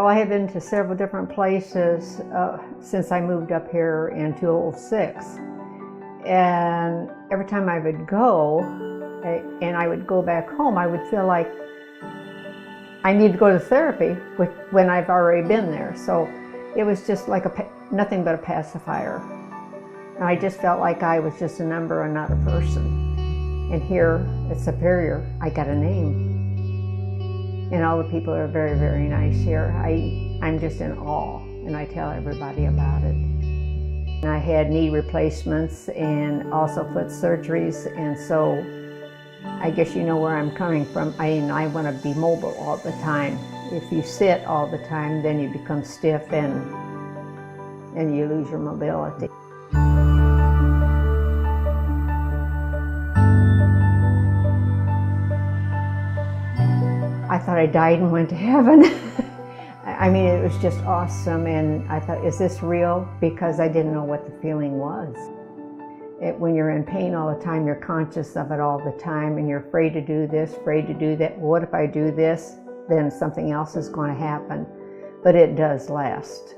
Well, I have been to several different places since I moved up here in 2006. And every time I would go, and I would go back home, I would feel like I need to go to therapy when I've already been there. So it was just like nothing but a pacifier. And I just felt like I was just a number and not a person. And here at Superior, I got a name. And all the people are very, very nice here. I'm just in awe, and I tell everybody about it. And I had knee replacements and also foot surgeries, and so I guess you know where I'm coming from. I want to be mobile all the time. If you sit all the time, then you become stiff and you lose your mobility. I thought I died and went to heaven. I mean, it was just awesome, and I thought, is this real? Because I didn't know what the feeling was. When you're in pain all the time, you're conscious of it all the time, and you're afraid to do this, afraid to do that. What if I do this? Then something else is going to happen. But it does last.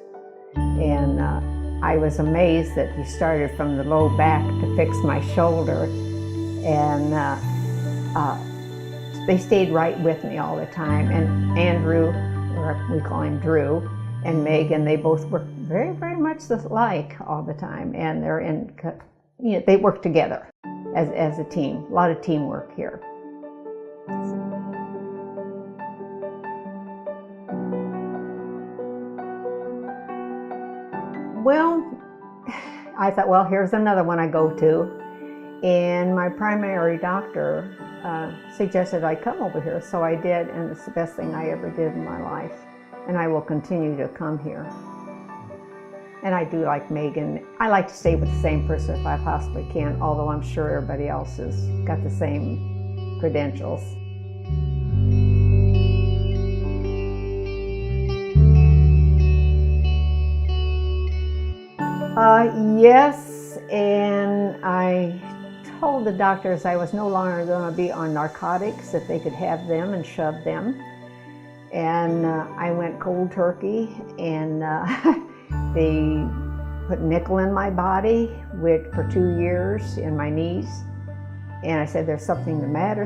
And I was amazed that he started from the low back to fix my shoulder, and they stayed right with me all the time. And Andrew, or we call him Drew, and Megan, they both work very, very much alike all the time. And they work together as a team. A lot of teamwork here. Well, I thought, well, here's another one I go to. And my primary doctor suggested I come over here, so I did, and it's the best thing I ever did in my life. And I will continue to come here. And I do like Megan. I like to stay with the same person if I possibly can, although I'm sure everybody else has got the same credentials. Yes, and I told the doctors I was no longer going to be on narcotics, that they could have them and shove them. And I went cold turkey, and they put nickel in my body for 2 years in my knees. And I said, there's something the matter.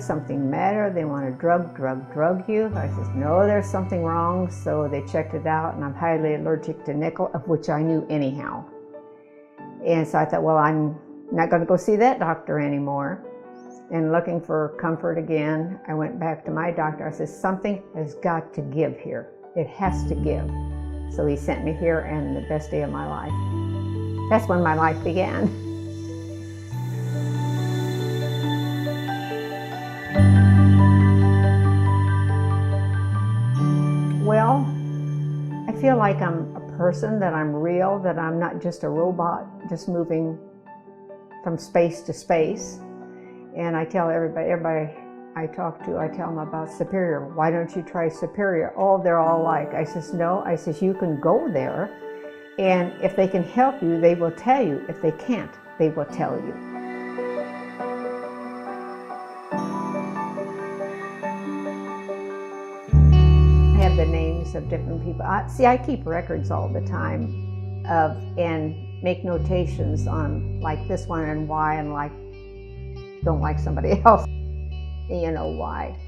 They want to drug you. I said, no, there's something wrong. So they checked it out, and I'm highly allergic to nickel, of which I knew anyhow. And so I thought, well, I'm not going to go see that doctor anymore. And looking for comfort again, I went back to my doctor. I said, something has got to give here. It has to give. So he sent me here, and the best day of my life. That's when my life began. Well, I feel like I'm a person, that I'm real, that I'm not just a robot just moving from space to space. And I tell everybody I talk to, I tell them about Superior. Why don't you try Superior? Oh, they're all like. I says, no. I says, you can go there, and if they can help you, they will tell you. If they can't, they will tell you. I have the names of different people. I keep records all the time and make notations on like this one and why, and like don't like somebody else, you know why.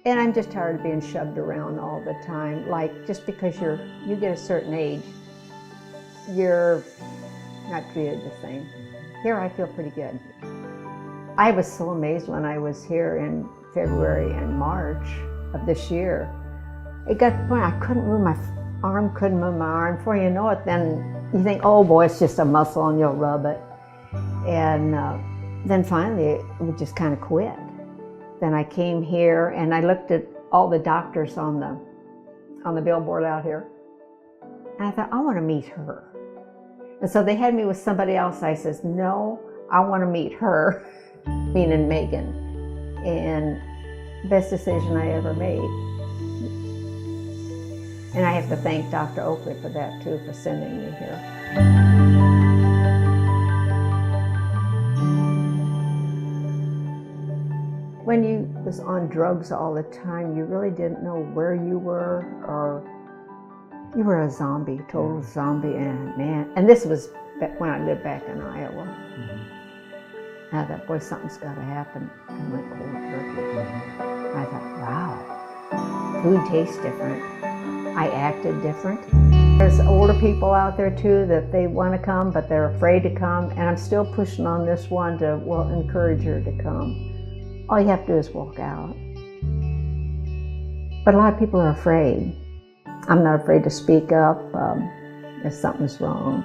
And I'm just tired of being shoved around all the time. Like, just because you get a certain age, you're not treated the same. Here I feel pretty good. I was so amazed when I was here in February and March of this year. It got to the point I couldn't move my arm. Before you know it, then you think, oh boy, it's just a muscle and you'll rub it. And then finally it would just kind of quit. Then I came here and I looked at all the doctors on the billboard out here. And I thought, I want to meet her. And so they had me with somebody else. I says, no, I want to meet her, meaning Megan. And best decision I ever made. And I have to thank Dr. Oakley for that too, for sending me here. When you was on drugs all the time, you really didn't know where you were or You were a zombie, total zombie, and man. And this was when I lived back in Iowa. I thought, boy, something's got to happen. And went cold turkey. I thought, wow, food tastes different. I acted different. There's older people out there too that they want to come, but they're afraid to come. And I'm still pushing on this one to, well, encourage her to come. All you have to do is walk out. But a lot of people are afraid. I'm not afraid to speak up if something's wrong.